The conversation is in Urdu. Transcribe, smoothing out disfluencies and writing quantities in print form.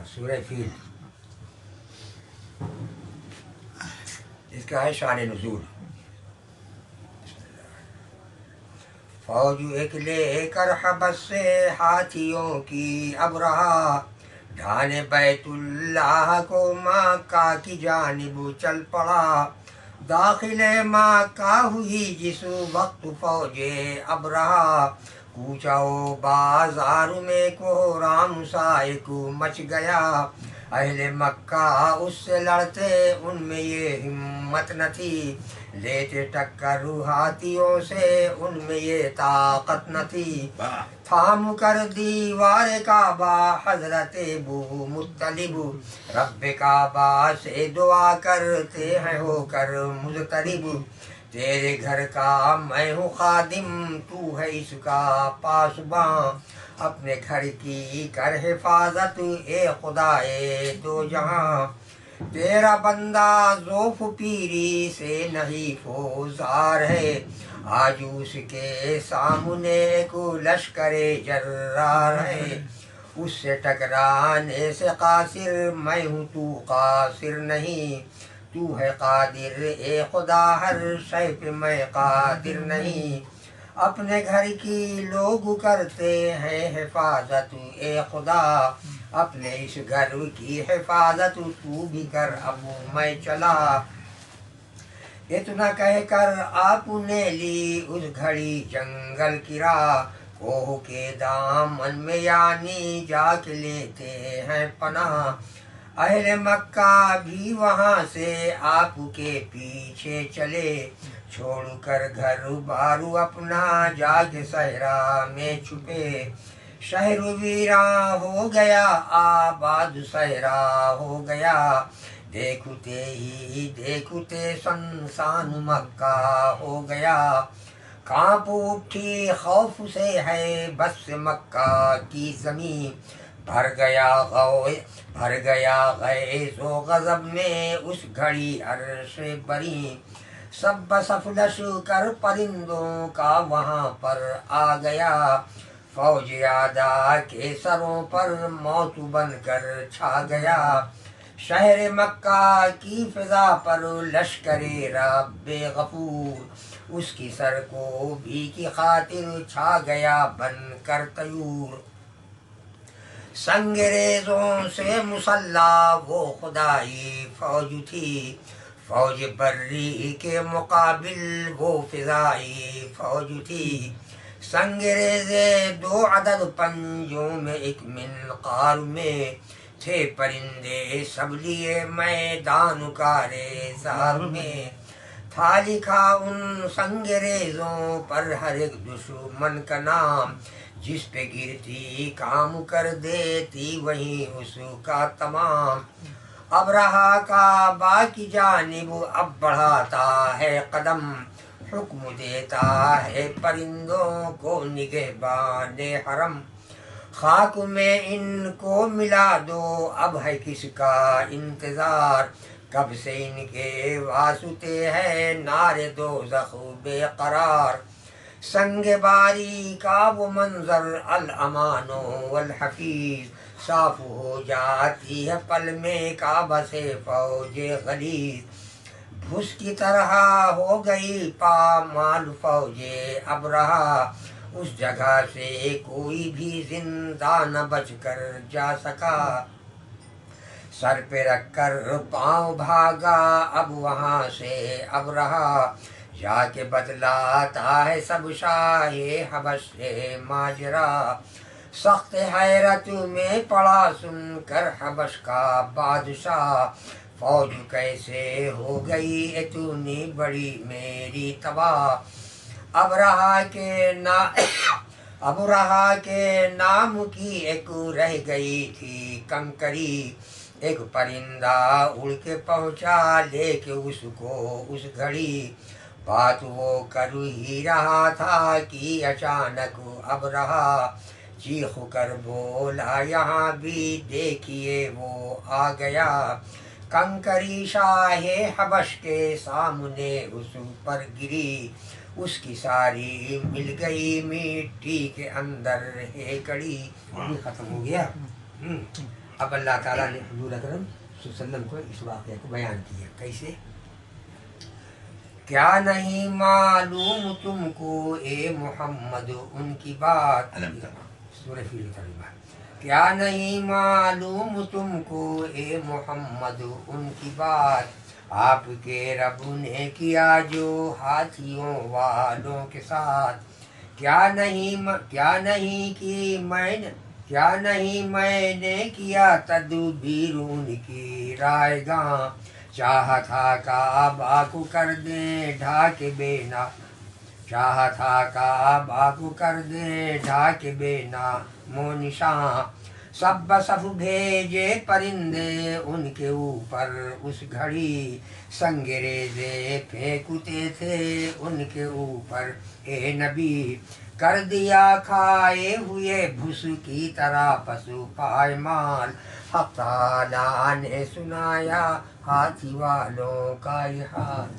سورہ فیل، اس کا ہے شان نزول۔ فوج ایک لے کر حبس سے ہاتھیوں کی ابرہا، ڈھانے بیت اللہ کو مکہ کی جانب چل پڑا۔ داخل مکہ ہوئی جس وقت فوج ابرہا، کوچہ و بازار میں کوہرام سا ایک مچ گیا۔ اہل مکہ اس سے لڑتے ان میں یہ ہمت نہ تھی، لیتے ٹکر ہاتھیوں سے ان میں یہ طاقت نہ تھی۔ تھام کر دیوار کعبہ حضرت ابو مطلب، رب کعبہ سے دعا کرتے ہیں ہو کر مضطرب۔ تیرے گھر کا میں ہوں خادم، تو ہے اس کا پاسباں، اپنے گھر کی کر حفاظت اے خدائے دو جہاں۔ تیرا بندہ ذوف پیری سے نہیں فوزار ہے، آج اس کے سامنے کو لشکر جرار ہے۔ اس سے ٹکرانے سے قاصر میں ہوں، تو قاصر نہیں، تو ہے قادر اے خدا ہر شے پہ میں قادر نہیں۔ اپنے گھر کی لوگ کرتے ہیں حفاظت اے خدا، اپنے اس گھر کی حفاظت تو بھی کر، اب میں چلا۔ اتنا کہہ کر آپ نے لی اس گھڑی جنگل کی راہ، کوہ کے دامن میں یعنی جا کے لیتے ہیں پناہ۔ اہل مکہ بھی وہاں سے آپ کے پیچھے چلے، چھوڑ کر گھر بار اپنا جا کے صحرا میں چھپے۔ شہر ویراں ہو گیا آباد صحرا ہو گیا، دیکھتے ہی دیکھتے سنسان مکہ ہو گیا۔ کانپ اٹھی خوف سے ہے بس مکہ کی زمین، بھر گیا غیظ و غضب میں اس گھڑی عرش بری۔ سب بصف لشکر پرندوں کا وہاں پر آ گیا، فوج اعداء کے سروں پر موت بن کر چھا گیا۔ شہر مکہ کی فضا پر لشکر رب غفور، اس کی سر کو بھی کی خاطر چھا گیا بن کر طیور۔ سنگ ریزوں سے مسلح وہ خدائی فوج تھی، فوج بری کے مقابل وہ فضائی فوج تھی۔ سنگ ریزے 2 عدد پنجوں میں ایک منقار میں، تھے پرندے سب لیے میدان کارے زار میں۔ تھا لکھا ان سنگ ریزوں پر ہر ایک دشمن کا نام، جس پہ گرتی کام کر دیتی وہیں اس کا تمام۔ ابرہا کعبہ کی جانب اب بڑھاتا ہے قدم، حکم دیتا ہے پرندوں کو نگہبان حرم۔ خاک میں ان کو ملا دو اب ہے کس کا انتظار، کب سے ان کے واسطے ہے نار دوزخ بے قرار۔ سنگ باری کا وہ منظر الامان والحفیظ، صاف ہو جاتی ہے پل میں کعبہ سے فوج غلیظ۔ بھس کی طرح ہو گئی پامال فوج ابرہا، اس جگہ سے کوئی بھی زندہ نہ بچ کر جا سکا۔ سر پہ رکھ کر پاؤں بھاگا اب وہاں سے ابرہا، جا کے بتلاتا ہے سب شاہ حبش سے ماجرا۔ سخت حیرت میں پڑا سن کر حبش کا بادشاہ، فوج کیسے ہو گئی اتنی بڑی میری تباہ۔ ابرہا کے نام کی ایک رہ گئی تھی کنکری، ایک پرندہ اڑ کے پہنچا لے کے اس کو اس گھڑی۔ بات وہ کر ہی رہا تھا کہ اچانک ابرہا چیخ کر بولا یہاں بھی دیکھیے وہ آ گیا۔ کنکری شاہ حبش کے سامنے اس پر گری، اس کی ساری مل گئی مٹی کے اندر ہے کڑی۔ ختم ہو گیا۔ اب اللہ تعالیٰ نے حضور اکرم صلی اللہ علیہ وسلم کو اس واقعے کو بیان کیا. کیسے؟ کیا نہیں معلوم تم کو اے محمد ان کی بات. سورہ فیل کا بات. کیا نہیں معلوم تم کو اے محمد ان کی بات، آپ کے رب نے کیا جو ہاتھیوں والوں کے ساتھ. کیا نہیں میں نے کیا تدبیر ان کی رائے گاں. چاہا تھا کعبہ کو کر دیں ڈھاک بے نام و نشاں. سب بصف بھیجے پرندے ان کے اوپر اس گھڑی، سنگریزے پھینکتے تھے ان کے اوپر اے نبی. کر دیا کھائے ہوئے بھس کی طرح پسو پائمال. حق تعالیٰ نے سنایا ہاتھی والوں کا یہ حال.